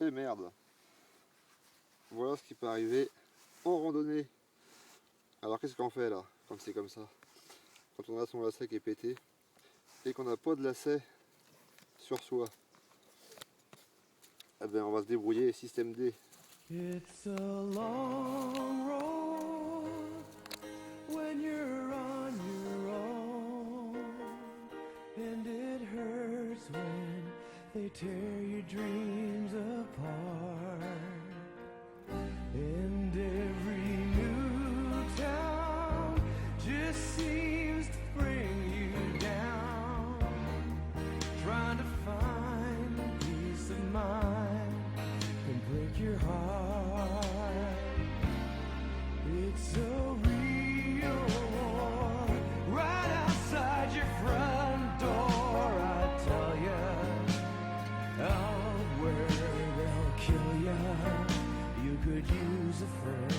Et merde. Voilà ce qui peut arriver en randonnée. Alors qu'est-ce qu'on fait là, quand c'est comme ça? Quand on a son lacet qui est pété et qu'on n'a pas de lacet sur soi. Eh bien on va se débrouiller, système D. It's a long road when you're on your own, and it hurts when they tear your dreams apart. And every new town just seems to bring you down, trying to find peace of mind can break your heart. It's a real war right outside your front door. I tell ya, out where they'll kill ya, you could use a friend.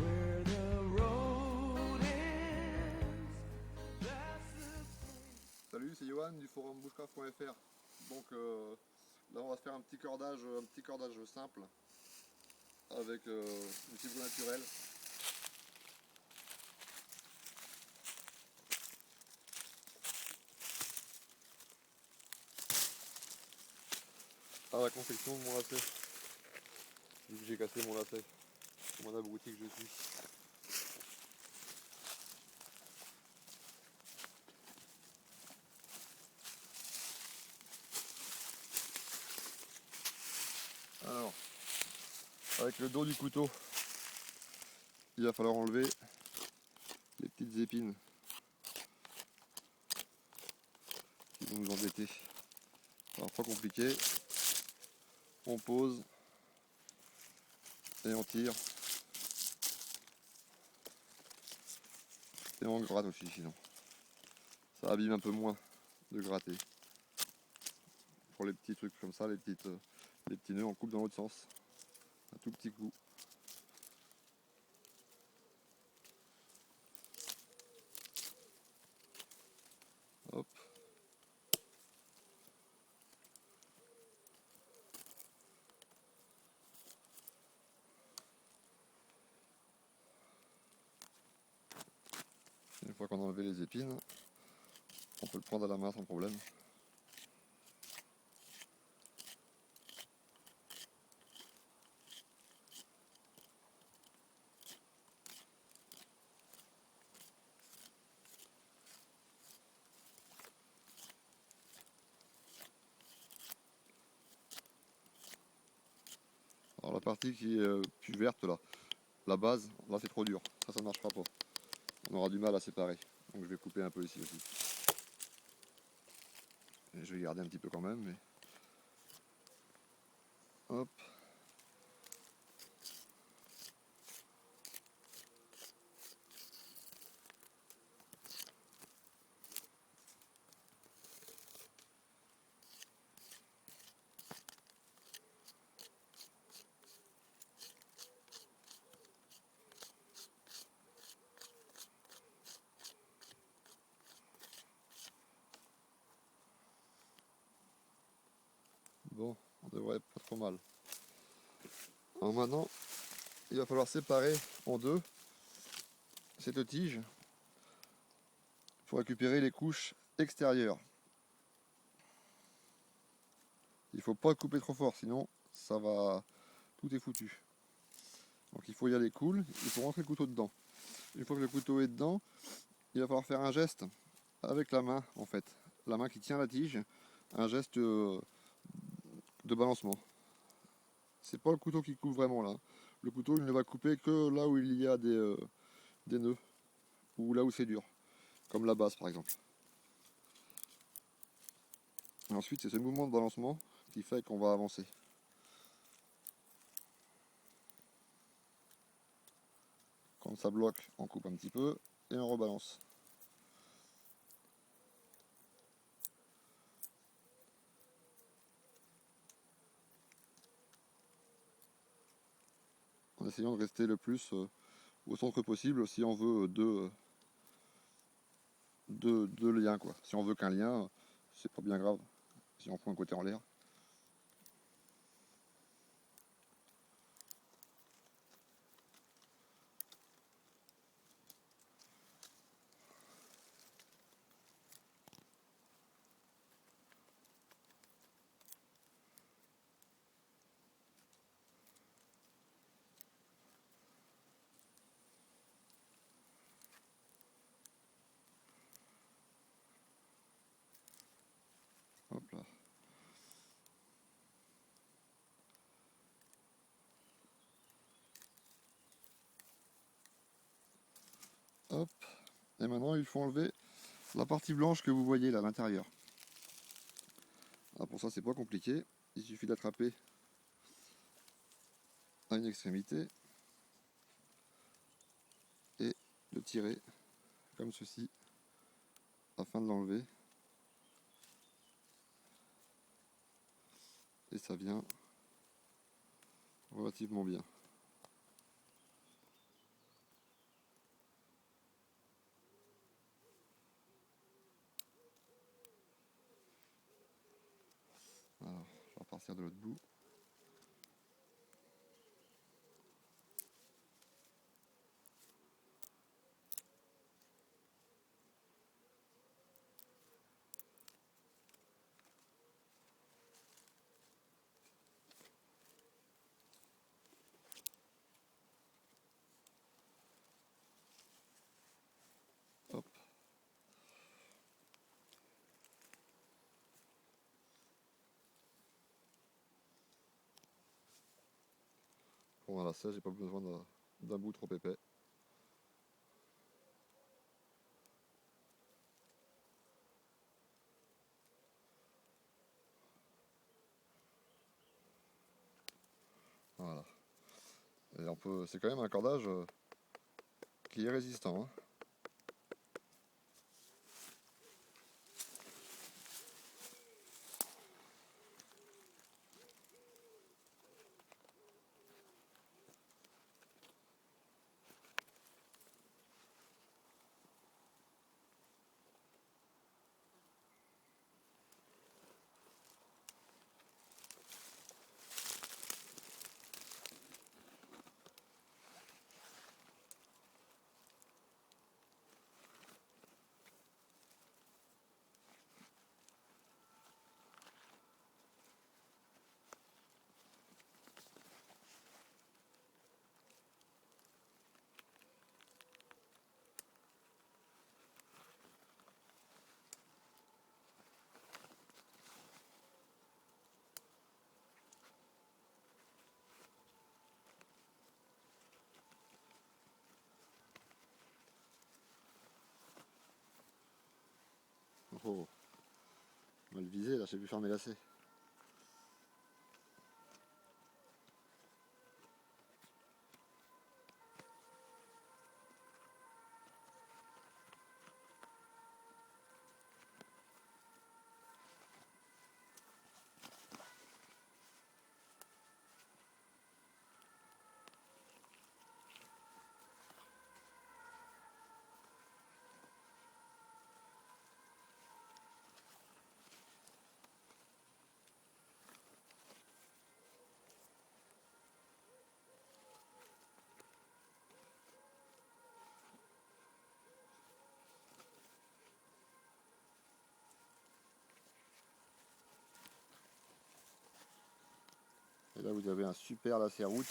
Where the road ends, that's the place. Salut, c'est Johan du forum bushcraft.fr. Donc là on va se faire un petit cordage simple avec une fibre naturelle. À la confection de mon lacet. Vu que j'ai cassé mon lacet, comme un abruti que je suis. Alors, avec le dos du couteau, il va falloir enlever les petites épines qui vont nous embêter. Alors pas compliqué, on pose et on tire et on gratte aussi, sinon ça abîme un peu moins de gratter. Pour les petits trucs comme ça, les petits nœuds, on coupe dans l'autre sens, un tout petit coup. Hop. Une fois qu'on a enlevé les épines, on peut le prendre à la main sans problème. Alors la partie qui est plus verte là, la base, là c'est trop dur, ça ne marchera pas. On aura du mal à séparer, donc je vais couper un peu ici aussi. Et je vais garder un petit peu quand même, mais... Hop. Bon, on devrait être pas trop mal. Alors maintenant, il va falloir séparer en deux cette tige pour récupérer les couches extérieures. Il ne faut pas couper trop fort, sinon ça va, tout est foutu. Donc il faut y aller cool, il faut rentrer le couteau dedans. Une fois que le couteau est dedans, il va falloir faire un geste avec la main en fait. La main qui tient la tige, un geste de balancement. C'est pas le couteau qui coupe vraiment là. Le couteau il ne va couper que là où il y a des nœuds, ou là où c'est dur, comme la base par exemple. Et ensuite c'est ce mouvement de balancement qui fait qu'on va avancer. Quand ça bloque, on coupe un petit peu et on rebalance. En essayant de rester le plus au centre possible si on veut deux liens quoi. Si on veut qu'un lien, c'est pas bien grave si on prend un côté en l'air. Hop. Et maintenant il faut enlever la partie blanche que vous voyez là à l'intérieur. Alors pour ça c'est pas compliqué, il suffit d'attraper à une extrémité et de tirer comme ceci afin de l'enlever. Et ça vient relativement bien. Alors, je vais repartir de l'autre bout. Hop. Bon voilà, ça j'ai pas besoin d'un bout trop épais. Voilà. Et on peut, c'est quand même un cordage qui est résistant. Hein. Oh, on va le viser là, j'ai pu faire mes lacets. Et là vous avez un super lacet Roots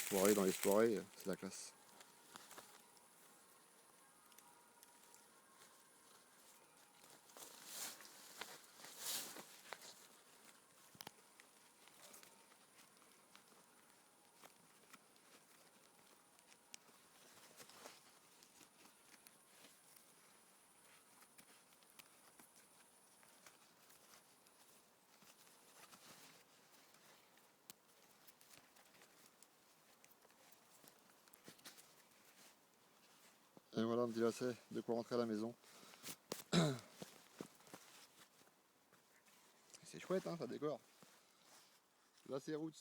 pour aller dans les soirées, c'est la classe. Et voilà un petit lacet de quoi rentrer à la maison. C'est chouette, hein, ça décore. Lacet Roots.